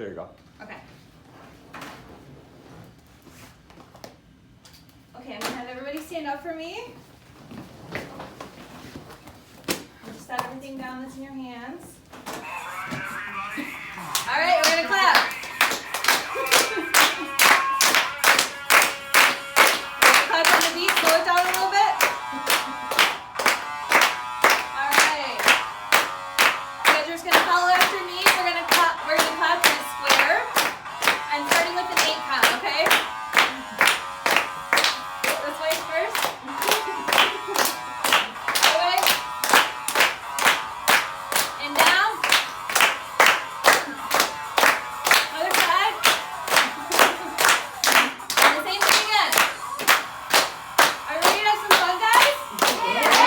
There you go. Okay. Okay, I'm gonna have everybody stand up for me. Just set everything down that's in your hands. All right, we're gonna clap. Clap on the beat, slow it down a little bit. All right. You guys are just gonna follow after me. We're gonna clap in a square. I'm starting with an 8 count, okay? This way first. That way. And down. Other side. And the same thing again. Are you ready to have some fun, guys? Yeah!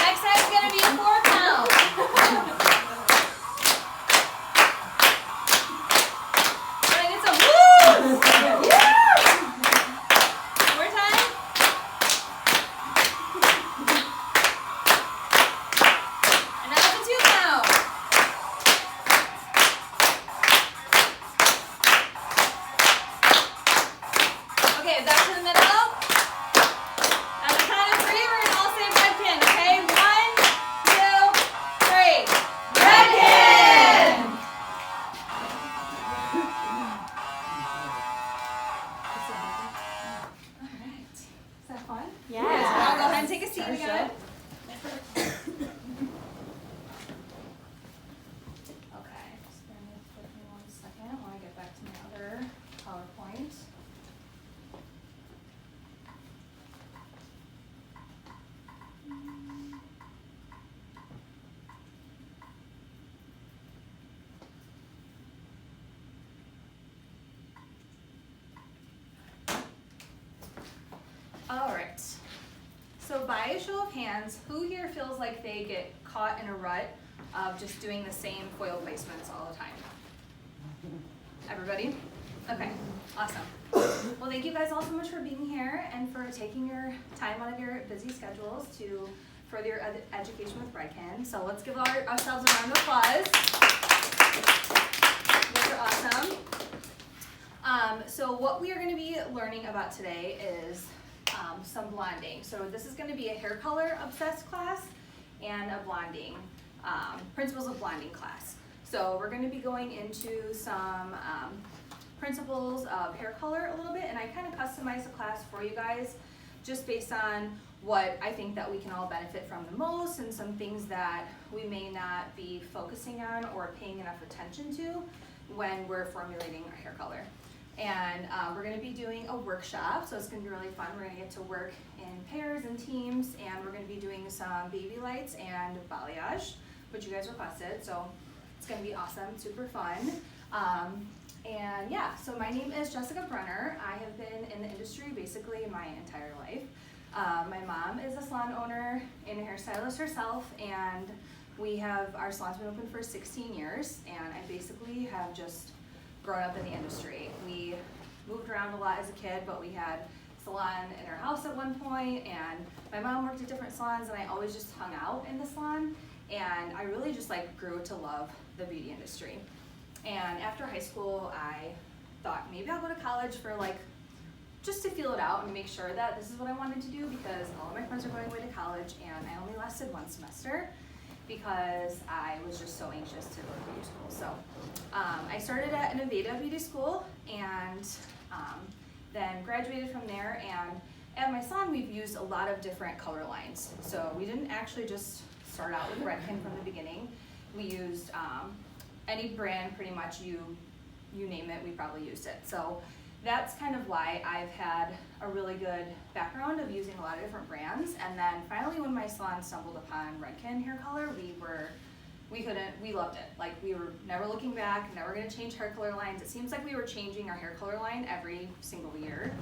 Next side's gonna be a 4 count. Wanna get some woo? Yeah! More time. And now it's a 2 count. Okay, back to the middle. On the count of 3, we're gonna all say Redken, okay? 1, 2, 3. Redken! Alright. Is that fun? Yeah. I'll go ahead and take a seat again. Okay, just bear with me 1 second while I get back to my other PowerPoint. All right. So by a show of hands, who here feels like they get caught in a rut of just doing the same foil placements all the time? Everybody? Okay, awesome. Well, thank you guys all so much for being here and for taking your time out of your busy schedules to further your education with Redken. So let's give ourselves a round of applause. You guys are awesome. So what we are going to be learning about today is some blonding. So this is going to be a hair color obsessed class and a blonding, principles of blonding class. So we're going to be going into some principles of hair color a little bit, and I kind of customized the class for you guys just based on what I think that we can all benefit from the most and some things that we may not be focusing on or paying enough attention to when we're formulating our hair color. And we're going to be doing a workshop, so it's going to be really fun. We're going to get to work in pairs and teams, and we're going to be doing some baby lights and balayage, which you guys requested, so it's going to be awesome, super fun. And yeah, so my name is Jessica Brenner. I have been in the industry basically my entire life. My mom is a salon owner and a hairstylist herself, and our salon's been open for 16 years, and I basically have just grown up in the industry. We moved around a lot as a kid, but we had a salon in our house at one point, and my mom worked at different salons, and I always just hung out in the salon, and I really just grew to love the beauty industry. And after high school, I thought maybe I'll go to college for just to feel it out and make sure that this is what I wanted to do, because all of my friends are going away to college, and I only lasted 1 semester because I was just so anxious to go to beauty school. So I started at Innovata Beauty School, and then graduated from there. And at my salon, we've used a lot of different color lines. So we didn't actually just start out with Redken from the beginning. We used any brand, pretty much, you name it, we probably used it. So that's kind of why I've had a really good background of using a lot of different brands. And then finally, when my salon stumbled upon Redken hair color, we loved it. We were never looking back, never gonna change hair color lines. It seems like we were changing our hair color line every single year,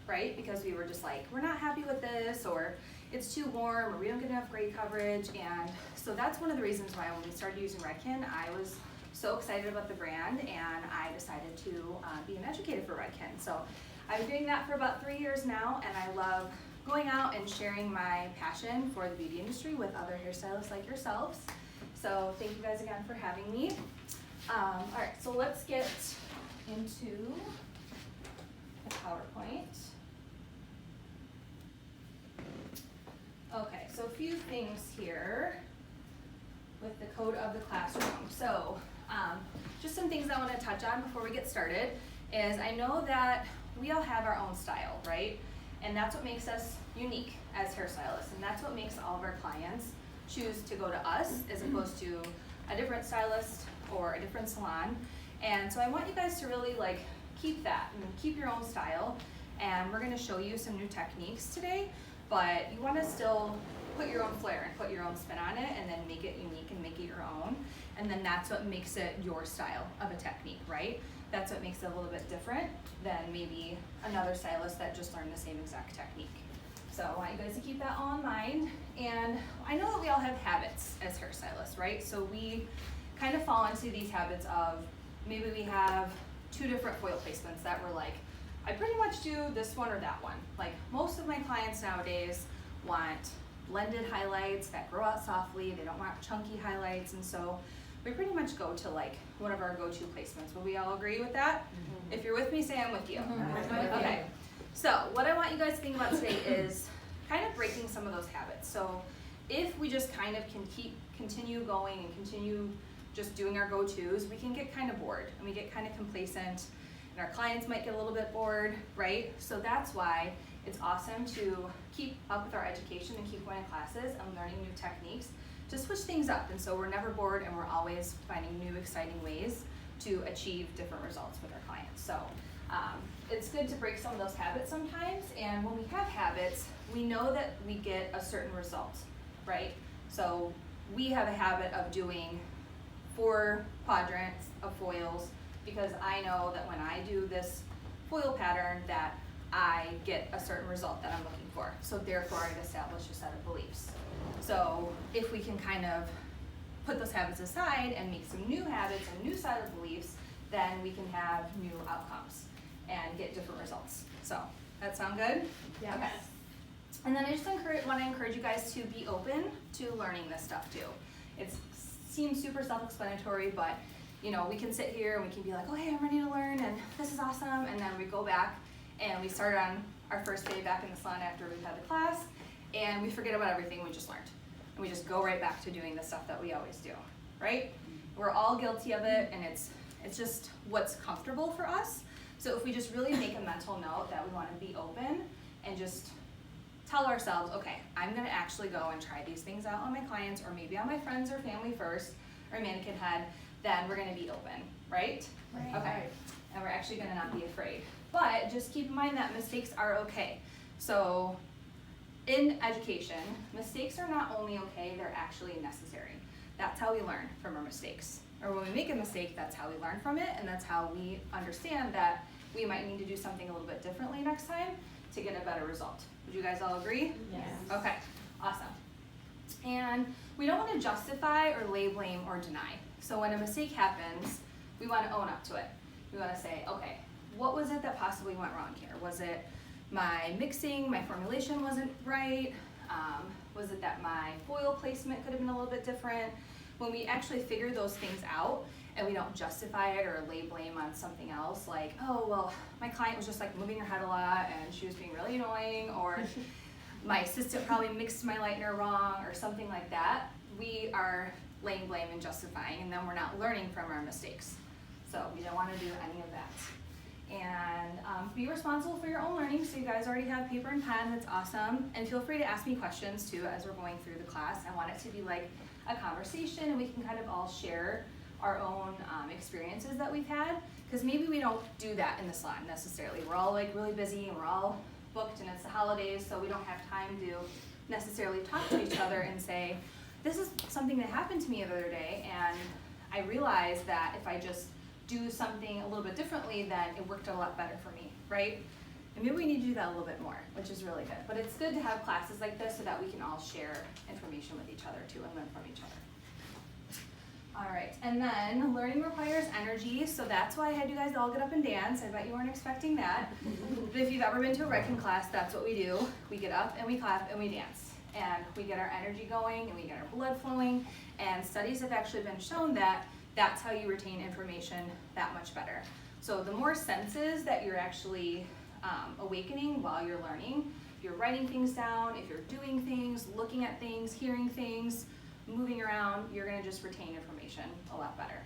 right? Because we were just we're not happy with this, or it's too warm, or we don't get enough gray coverage. And so that's one of the reasons why when we started using Redken, I was so excited about the brand, and I decided to be an educator for Redken. So I've been doing that for about 3 years now, and I love going out and sharing my passion for the beauty industry with other hairstylists like yourselves. So thank you guys again for having me. All right, so let's get into the PowerPoint. Okay, so a few things here with the code of the classroom. So just some things I want to touch on before we get started is I know that we all have our own style, right? And that's what makes us unique as hairstylists, and that's what makes all of our clients choose to go to us as opposed to a different stylist or a different salon. And so I want you guys to really like keep that and keep your own style, and we're going to show you some new techniques today, but you want to still put your own flair and put your own spin on it and then make it unique and make it your own, and then that's what makes it your style of a technique, right? That's what makes it a little bit different than maybe another stylist that just learned the same exact technique. So I want you guys to keep that all in mind. And I know that we all have habits as hairstylists, right? So we kind of fall into these habits of maybe we have 2 different foil placements that we're like, I pretty much do this one or that one. Like most of my clients nowadays want blended highlights that grow out softly. They don't want chunky highlights, and so we pretty much go to like one of our go-to placements. Will we all agree with that? Mm-hmm. If you're with me, say I'm with you. Mm-hmm. Okay. So what I want you guys to think about today is kind of breaking some of those habits. So if we just kind of can continue going and continue just doing our go-tos, we can get kind of bored and we get kind of complacent, and our clients might get a little bit bored, right? So that's why it's awesome to keep up with our education and keep going to classes and learning new techniques to switch things up. And so we're never bored and we're always finding new exciting ways to achieve different results with our clients. So it's good to break some of those habits sometimes, and when we have habits, we know that we get a certain result, right? So we have a habit of doing 4 quadrants of foils because I know that when I do this foil pattern that I get a certain result that I'm looking for. So therefore I've established a set of beliefs. So if we can kind of put those habits aside and make some new habits and new set of beliefs, then we can have new outcomes and get different results. So that sound good? Yes. Okay. And then I just want to encourage you guys to be open to learning this stuff too. It seems super self-explanatory, but you know, we can sit here and we can be like, oh hey, I'm ready to learn and this is awesome, and then we go back and we start on our first day back in the salon after we've had the class, and we forget about everything we just learned. And we just go right back to doing the stuff that we always do, right? We're all guilty of it, and it's just what's comfortable for us. So if we just really make a mental note that we want to be open and just tell ourselves, okay, I'm gonna actually go and try these things out on my clients, or maybe on my friends or family first, or mannequin head, then we're gonna be open, right? Right. Okay, and we're actually gonna not be afraid. But just keep in mind that mistakes are okay. So in education, mistakes are not only okay, they're actually necessary. That's how we learn from our mistakes. Or when we make a mistake, that's how we learn from it, and that's how we understand that we might need to do something a little bit differently next time to get a better result. Would you guys all agree? Yes. Okay, awesome. And we don't want to justify or lay blame or deny. So when a mistake happens, we want to own up to it. We want to say, okay, what was it that possibly went wrong here? Was it my mixing, my formulation wasn't right? Was it that my foil placement could have been a little bit different? When we actually figure those things out and we don't justify it or lay blame on something else, like, oh, well, my client was just like moving her head a lot and she was being really annoying, or my assistant probably mixed my lightener wrong or something like that, we are laying blame and justifying, and then we're not learning from our mistakes. So we don't want to do any of that. And be responsible for your own learning. So you guys already have paper and pen, that's awesome. And feel free to ask me questions too as we're going through the class. I want it to be like a conversation, and we can kind of all share our own experiences that we've had, because maybe we don't do that in the salon necessarily. We're all like really busy and we're all booked and it's the holidays, so we don't have time to necessarily talk to each other and say, this is something that happened to me the other day, and I realized that if I just do something a little bit differently, then it worked a lot better for me, right? And maybe we need to do that a little bit more, which is really good. But it's good to have classes like this so that we can all share information with each other too and learn from each other. All right, and then learning requires energy, so that's why I had you guys all get up and dance. I bet you weren't expecting that. But if you've ever been to a Redken class, that's what we do. We get up and we clap and we dance. And we get our energy going and we get our blood flowing. And studies have actually been shown that that's how you retain information that much better. So the more senses that you're actually awakening while you're learning, if you're writing things down, if you're doing things, looking at things, hearing things, moving around, you're gonna just retain information a lot better.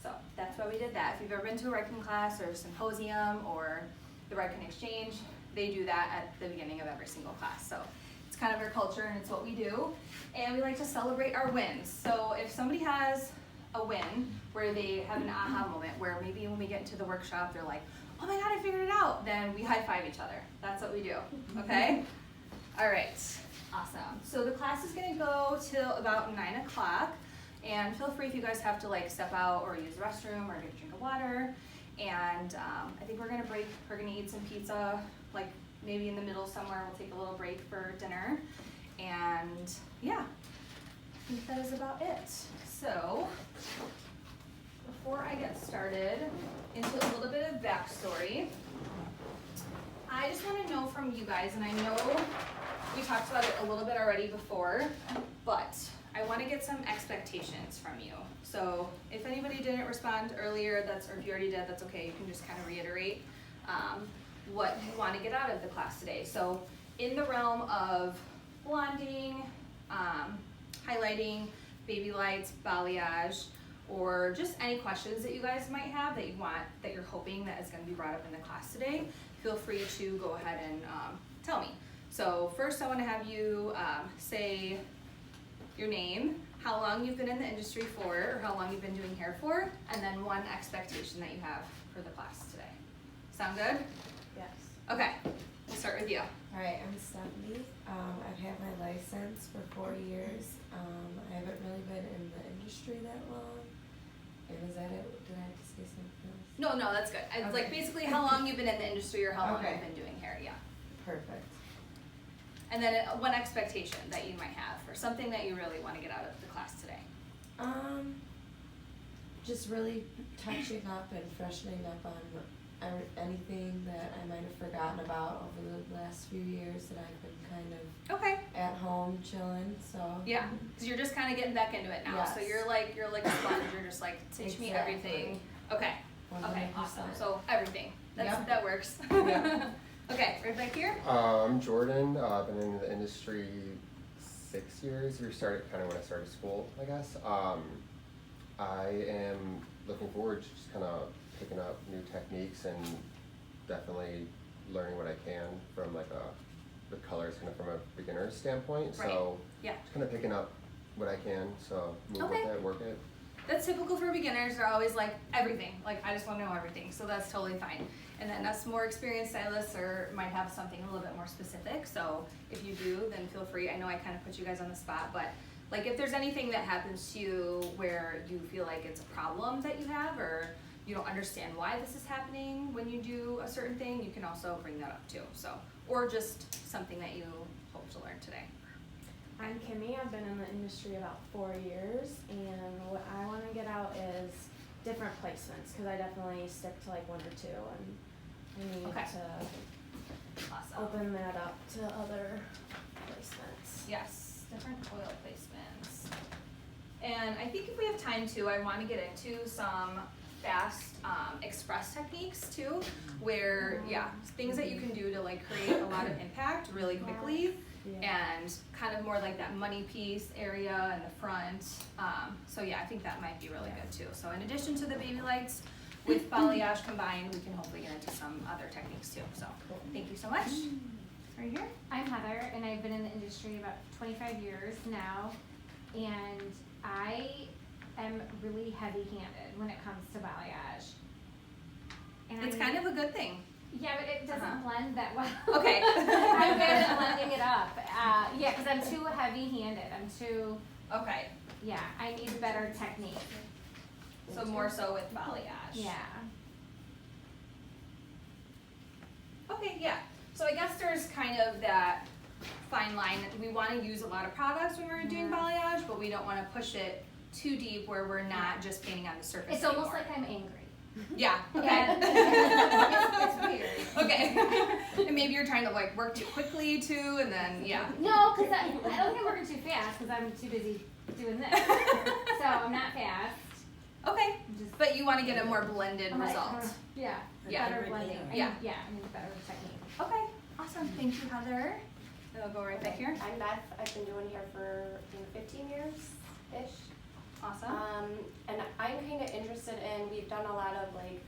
So that's why we did that. If you've ever been to a Redken class or a symposium or the Redken Exchange, they do that at the beginning of every single class. So it's kind of our culture and it's what we do. And we like to celebrate our wins. So if somebody has a win where they have an aha moment, where maybe when we get into the workshop, they're like, oh my God, I figured it out, then we high five each other. That's what we do, okay? All right. Awesome. So the class is going to go till about 9 o'clock, and feel free if you guys have to like step out or use the restroom or get a drink of water. And I think we're going to break. We're going to eat some pizza, like maybe in the middle somewhere. We'll take a little break for dinner, and yeah, I think that is about it. So before I get started into a little bit of backstory, I just want to know from you guys, and I know we talked about it a little bit already before, but I want to get some expectations from you. So if anybody didn't respond earlier, or if you already did, that's okay. You can just kind of reiterate what you want to get out of the class today. So in the realm of blonding, highlighting, baby lights, balayage, or just any questions that you guys might have that you're hoping that is going to be brought up in the class today, feel free to go ahead and tell me. So first I want to have you say your name, how long you've been in the industry for, or how long you've been doing hair for, and then one expectation that you have for the class today. Sound good? Yes. Okay, we'll start with you. All right, I'm Stephanie. I've had my license for 4 years. I haven't really been in the industry that long. And is that it? Did I have to say something else? No, that's good. Okay. Like basically how long you've been in the industry or how long Okay. you've been doing hair, yeah. Perfect. And then one expectation that you might have, or something that you really want to get out of the class today. Just really touching up and freshening up on anything that I might have forgotten about over the last few years that I've been kind of Okay. at home chilling. So Yeah, because you're just kind of getting back into it now. So Yes. you're like a sponge. You're just like, teach me Exactly. everything. Okay. Okay. 100%. Awesome. So everything. Yep. That works. Yeah. Okay. Right back here. I'm Jordan. I've been in the industry 6 years. We started kind of when I started school, I guess. I am looking forward to just kind of picking up new techniques and definitely learning what I can from like the colors kind of from a beginner's standpoint. Right. So Yeah. just kind of picking up what I can. So move Okay. with it, work it. That's typical for beginners. They're always like everything. Like I just want to know everything. So that's totally fine. And then us more experienced stylists might have something a little bit more specific. So if you do, then feel free. I know I kind of put you guys on the spot, but like if there's anything that happens to you where you feel like it's a problem that you have, or you don't understand why this is happening when you do a certain thing, you can also bring that up too. So, or just something that you hope to learn today. I'm Kimmy. I've been in the industry about 4 years, and what I want to get out is different placements, because I definitely stick to like 1 or 2, and I need Okay. to Awesome. open that up to other placements. Yes, different oil placements. And I think if we have time too, I want to get into some fast express techniques too, where things that you can do to like create a lot of impact really quickly, Yeah. and kind of more like that money piece area in the front. So yeah, I think that might be really good too. So in addition to the baby lights with balayage combined, we can hopefully get into some other techniques too. So thank you so much. Right here. I'm Heather, and I've been in the industry about 25 years now, and I am really heavy-handed when it comes to balayage. And It's kind of a good thing. Yeah, but it doesn't Uh-huh. blend that well. Okay. I'm good at blending it up. Yeah, because I'm too heavy-handed. Okay. I need better technique. So more so with balayage. Yeah. Okay, yeah. So I guess there's kind of that fine line. We want to use a lot of products when we're doing balayage, but we don't want to push it too deep where we're not just painting on the surface It's almost anymore. like I'm angry. Yeah, okay. And it's weird. Okay. And maybe you're trying to like work too quickly too, and then, yeah. No, because I don't think I'm working too fast because I'm too busy doing this. So I'm not fast. Okay, I'm just, but you want to get a more blended I'm like, result. yeah, Yeah. better blending. Yeah. I need a better technique. Okay, awesome. Thank you, Heather. Then we'll go right back here. I'm Beth. I've been doing hair for 15 years-ish. Awesome. And I'm kind of interested in, we've done a lot of like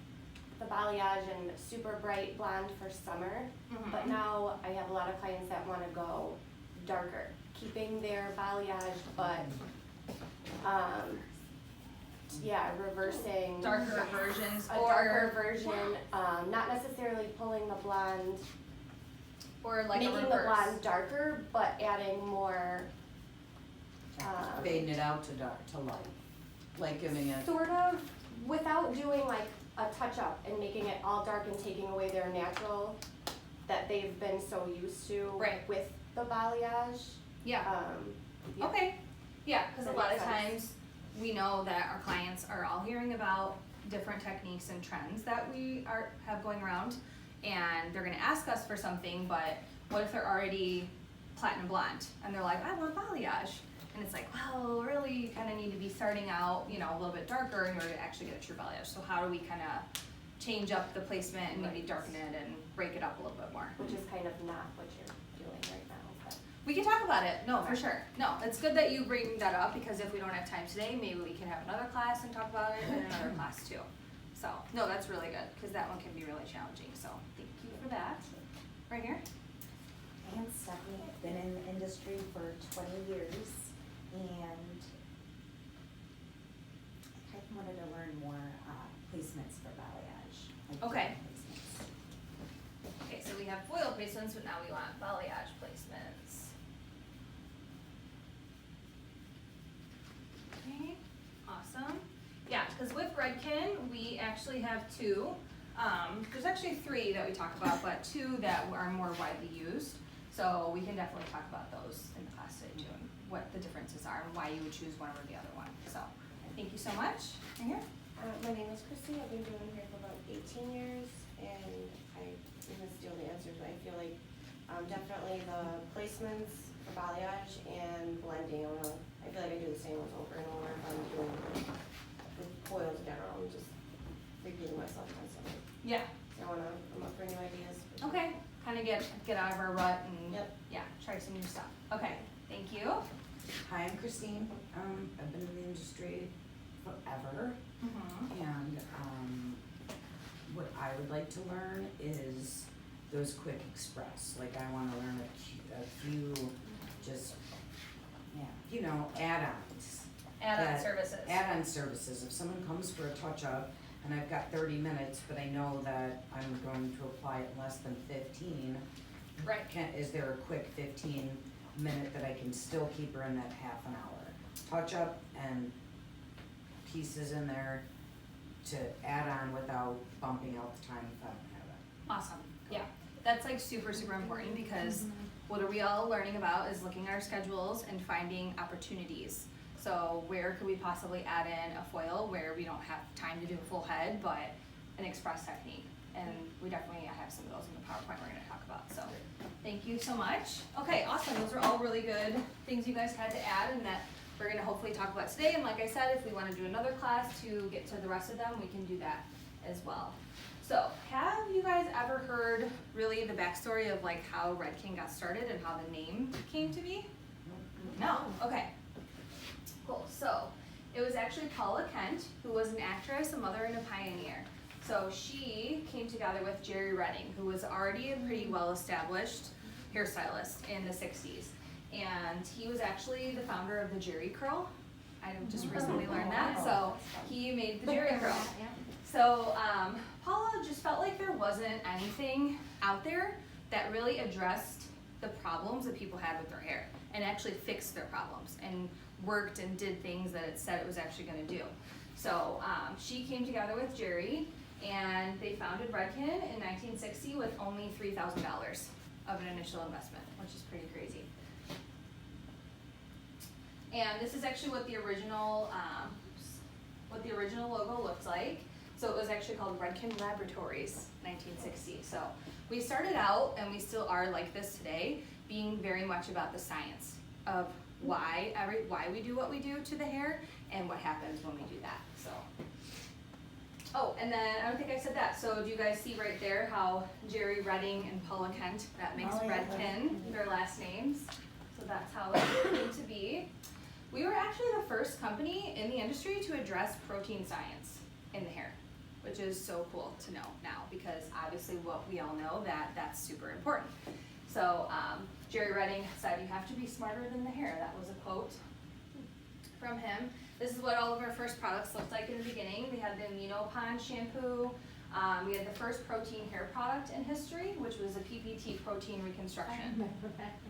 the balayage and super bright blonde for summer, but Mhm. now I have a lot of clients that want to go darker, keeping their balayage, but yeah, reversing Darker versions a darker version, not necessarily pulling the blonde, or like a making the reverse. blonde darker, but adding more Fading it out to dark, to light, like giving it. sort of, without doing like a touch up and making it all dark and taking away their natural that they've been so used to Right. with the balayage. Yeah. Yeah. Okay. Yeah, because a That lot of makes sense. times we know that our clients are all hearing about different techniques and trends that we have going around, and they're gonna ask us for something, but what if they're already platinum blonde and they're like, I want balayage, and it's like, well, really, you kind of need to be starting out, you know, a little bit darker in order to actually get a true balayage. So how do we kind of change up the placement and maybe darken it and break it up a little bit more? Which is kind of not what you're doing right now, but. We can talk about it, no, for sure. No, it's good that you bring that up, because if we don't have time today, maybe we can have another class and talk about it in another class too. So, no, that's really good, because that one can be really challenging, so thank you for that. Right here? I'm Stephanie, I've been in the industry for 20 years, and I kind of wanted to learn more placements for balayage. like Okay. different placements. Okay, so we have foil placements, but now we want balayage placements. Okay, awesome. Yeah, because with Redken, we actually have two. There's actually three that we talk about, but two that are more widely used. So we can definitely talk about those in the class today too, and what the differences are and why you would choose one over the other one. So, thank you so much. Right here? My name is Christy. I've been doing hair for about 18 years, and this is the only answer, but I feel like definitely the placements for balayage and blending. I feel like I do the same ones over and over if I'm doing with coils in general. I'm just repeating myself constantly. Yeah. So I'm up for new ideas. Okay. Kind of get out of our rut and Yep. yeah, try some new stuff. Okay. Thank you. Hi, I'm Christine. I've been in the industry forever, and what I would like to learn is those quick express. Like, I want to learn a few, just, yeah, you know, add-ons. Add-on that- services. Add-on services. If someone comes for a touch-up and I've got 30 minutes, but I know that I'm going to apply it in less than 15, Right. is there a quick 15-minute that I can still keep her in that half an hour? Touch-up and pieces in there to add on without bumping out the time if I don't have it. Awesome. Yeah. That's like super, super important, because what are we all learning about is looking at our schedules and finding opportunities. So where could we possibly add in a foil where we don't have time to do a full head, but an express technique? And we definitely have some of those in the PowerPoint we're gonna talk about, so thank you so much. Okay, awesome, those are all really good things you guys had to add and that we're gonna hopefully talk about today. And like I said, if we wanna do another class to get to the rest of them, we can do that as well. So, have you guys ever heard really the backstory of like how Redken got started and how the name came to be? No, okay. Cool, so it was actually Paula Kent, who was an actress, a mother, and a pioneer. So she came together with Jerry Redding, who was already a pretty well-established hairstylist in the 60s. And he was actually the founder of the Jerry Curl. I just recently learned that, so he made the Jerry Curl. Yeah. So Paula just felt like there wasn't anything out there that really addressed the problems that people had with their hair and actually fixed their problems and worked and did things that it said it was actually going to do. So she came together with Jerry and they founded Redken in 1960 with only $3,000 of an initial investment, which is pretty crazy. And this is actually what the original logo looked like. So it was actually called Redken Laboratories, 1960. So we started out, and we still are like this today, being very much about the science of why we do what we do to the hair and what happens when we do that. So, oh, and then I don't think I said that. So do you guys see right there how Jerry Redding and Paula Kent, that makes Redken their last names? So that's how it came to be. We were actually the first company in the industry to address protein science in the hair, which is so cool to know now, because obviously what we all know, that's super important. So Jerry Redding said, "You have to be smarter than the hair." That was a quote from him. This is what all of our first products looked like in the beginning. We had the Aminopon shampoo. We had the first protein hair product in history, which was a PPT protein reconstruction.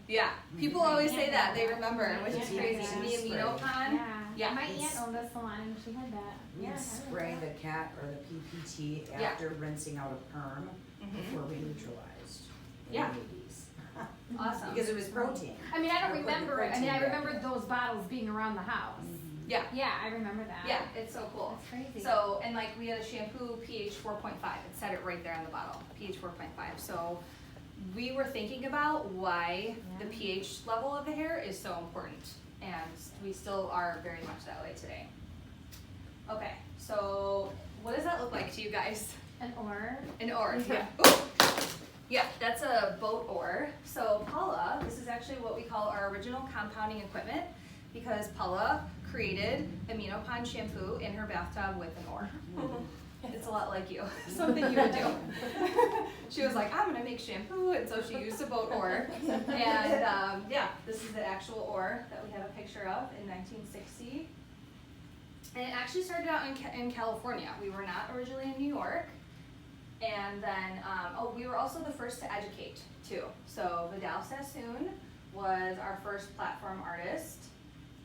Yeah, people always say that, they remember, which is crazy. The Aminopon. Yeah. My aunt owned a salon and she had that. We'd spray the cat or the PPT after rinsing out a perm before we neutralized in Yeah. the 80s. Awesome. Because it was protein. I mean, I don't Or put the remember it. I mean, I protein back remember in. those bottles being around the house. Yeah. Yeah, I remember that. Yeah, it's so cool. That's crazy. So, and like we had a shampoo pH 4.5. It said it right there on the bottle, pH 4.5. So we were thinking about why the pH level of the hair is so important. And we still are very much that way today. Okay, so what does that look like to you guys? An oar. An oar, yeah. Ooh. Yeah, that's a boat oar. So Paula, this is actually what we call our original compounding equipment, because Paula created Aminopon shampoo in her bathtub with an oar. It's a lot like you, something you would do. She was like, "I'm gonna make shampoo," and so she used a boat oar. And yeah, this is the actual oar that we have a picture of in 1960. And it actually started out in California. We were not originally in New York. And then, we were also the first to educate too. So Vidal Sassoon was our first platform artist,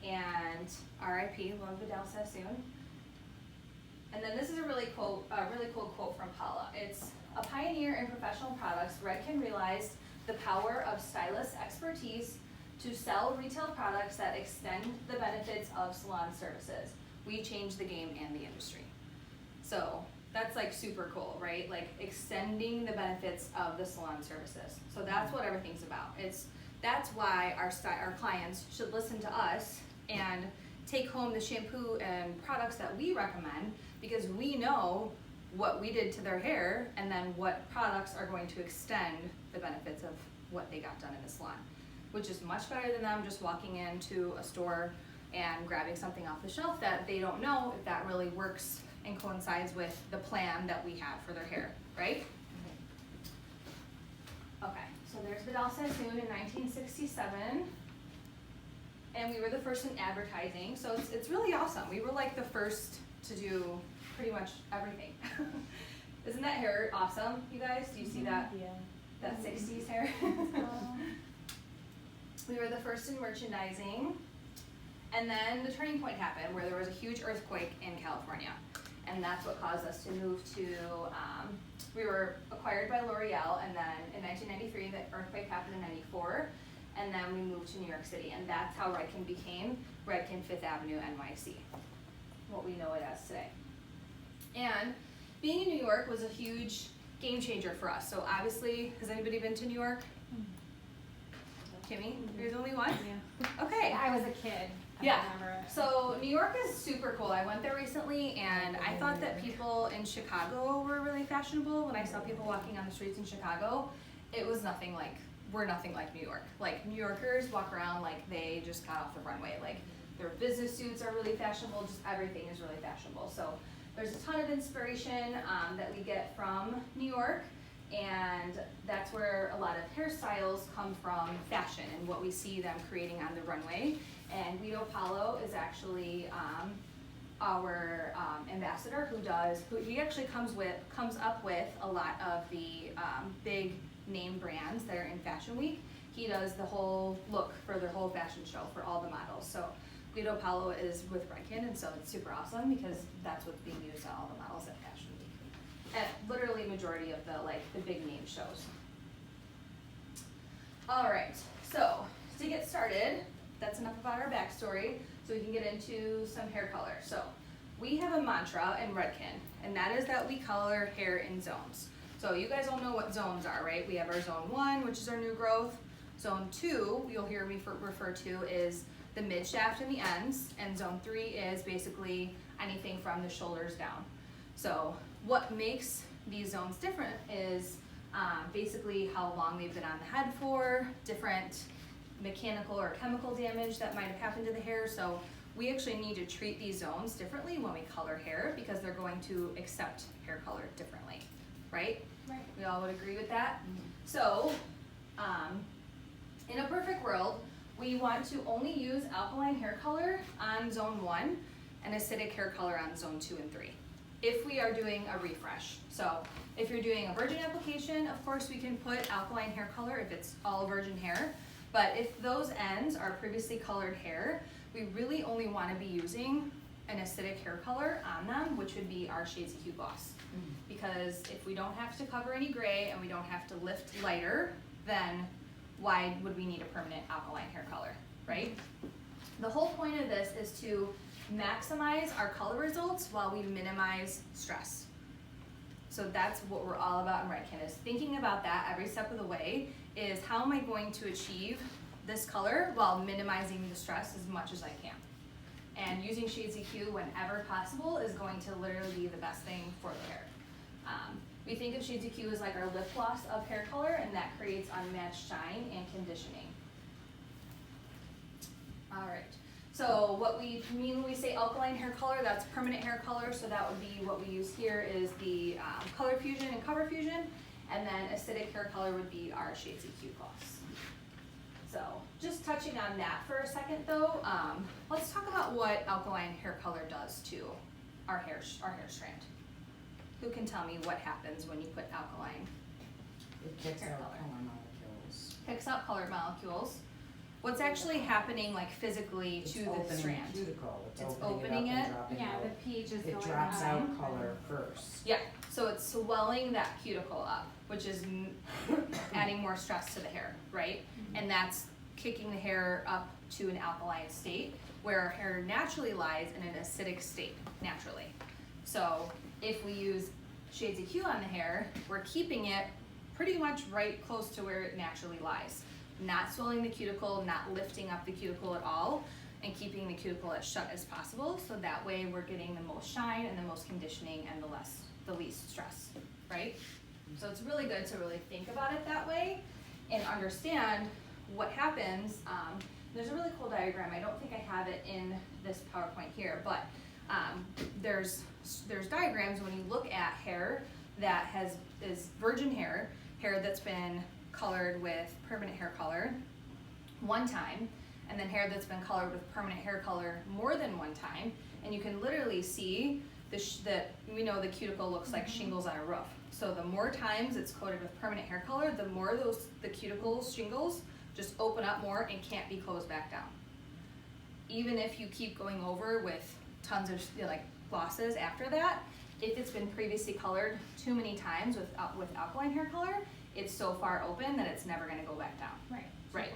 and R.I.P. love Vidal Sassoon. And then this is a really cool quote from Paula. It's, "A pioneer in professional products, Redken realized the power of stylist expertise to sell retail products that extend the benefits of salon services. We changed the game and the industry." So that's like super cool, right? Like extending the benefits of the salon services. So that's what everything's about. That's why our clients should listen to us and take home the shampoo and products that we recommend, because we know what we did to their hair and then what products are going to extend the benefits of what they got done in the salon, which is much better than them just walking into a store and grabbing something off the shelf that they don't know if that really works and coincides with the plan that we have for their hair, right? Okay, so there's Vidal Sassoon in 1967. And we were the first in advertising, so it's really awesome. We were like the first to do pretty much everything. Isn't that hair awesome, you guys? Do you see that? Yeah. That 60s hair? We were the first in merchandising. And then the turning point happened where there was a huge earthquake in California. And that's what caused us to move to, we were acquired by L'Oreal, and then in 1993, the earthquake happened in 94. And then we moved to New York City, and that's how Redken became Redken Fifth Avenue NYC, what we know it as today. And being in New York was a huge game changer for us. So obviously, has anybody been to New York? Kimmy, you're the only one? Yeah. Okay. I was a kid. I Yeah. remember it. So New York is super cool. I went there recently, and I thought that people in Chicago were really fashionable. When I saw people walking on the streets in Chicago, it was nothing like, we're nothing like New York. Like, New Yorkers walk around like they just got off the runway. Like, their business suits are really fashionable, just everything is really fashionable. So there's a ton of inspiration that we get from New York, and that's where a lot of hairstyles come from fashion and what we see them creating on the runway. And Guido Palo is actually our ambassador he actually comes up with a lot of the big name brands that are in Fashion Week. He does the whole look for their whole fashion show for all the models. So Guido Palo is with Redken, and so it's super awesome because that's what's being used on all the models at Fashion Week. At literally majority of the big name shows. All right, so to get started, that's enough about our backstory, so we can get into some hair color. So we have a mantra in Redken, and that is that we color hair in zones. So you guys all know what zones are, right? We have our zone 1, which is our new growth. Zone 2, you'll hear me refer to, is the mid shaft and the ends, and zone 3 is basically anything from the shoulders down. So what makes these zones different is basically how long they've been on the head for, different mechanical or chemical damage that might have happened to the hair. So we actually need to treat these zones differently when we color hair because they're going to accept hair color differently, right? Right. We all would agree with that? So, in a perfect world, we want to only use alkaline hair color on zone 1 and acidic hair color on zone 2 and 3. If we are doing a refresh. So if you're doing a virgin application, of course we can put alkaline hair color if it's all virgin hair. But if those ends are previously colored hair, we really only want to be using an acidic hair color on them, which would be our Shades of Hue Gloss. Because if we don't have to cover any gray and we don't have to lift lighter, then why would we need a permanent alkaline hair color, right? The whole point of this is to maximize our color results while we minimize stress. So that's what we're all about in Redken, is thinking about that every step of the way, is how am I going to achieve this color while minimizing the stress as much as I can. And using Shades of Hue whenever possible is going to literally be the best thing for the hair. We think of Shades of Hue as like our lip gloss of hair color, and that creates unmatched shine and conditioning. All right, so what we mean when we say alkaline hair color, that's permanent hair color, so that would be what we use here is the Color Fusion and Cover Fusion, and then acidic hair color would be our Shades of Hue Gloss. So just touching on that for a second though, let's talk about what alkaline hair color does to our hair strand. Who can tell me what happens when you put alkaline? It kicks Hair out color. color molecules. Picks up color molecules. What's actually happening like physically It's to the opening strand? the cuticle. It's It's opening opening it up it. and dropping Yeah, out. the pH is It going drops up. out color first. Yeah, so it's swelling that cuticle up, which is adding more stress to the hair, right? And that's kicking the hair up to an alkaline state where our hair naturally lies in an acidic state, naturally. So if we use Shades of Hue on the hair, we're keeping it pretty much right close to where it naturally lies. Not swelling the cuticle, not lifting up the cuticle at all, and keeping the cuticle as shut as possible, so that way we're getting the most shine and the most conditioning and the least stress, right? So it's really good to really think about it that way and understand what happens. There's a really cool diagram. I don't think I have it in this PowerPoint here, but there's diagrams when you look at hair that is virgin hair that's been colored with permanent hair color one time, and then hair that's been colored with permanent hair color more than one time, and you can literally see that we know the cuticle looks like shingles on a roof. So the more times it's coated with permanent hair color, the more the cuticle shingles just open up more and can't be closed back down. Even if you keep going over with tons of like glosses after that, if it's been previously colored too many times with alkaline hair color, it's so far open that it's never gonna go back down. Right. Right.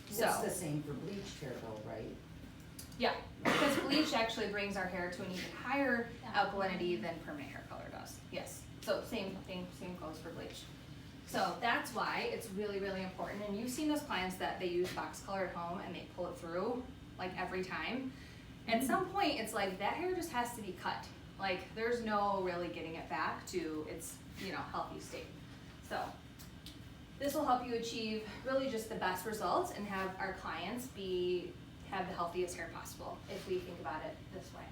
It's So the same for bleached hair though, right? yeah, because bleach actually brings our hair to an even higher alkalinity than permanent hair color does. Yes. So same thing, same goes for bleach. So that's why it's really, really important. And you've seen those clients that they use box color at home and they pull it through like every time. At some point, it's like that hair just has to be cut. Like there's no really getting it back to its, healthy state. So this will help you achieve really just the best results and have our clients have the healthiest hair possible if we think about it this way.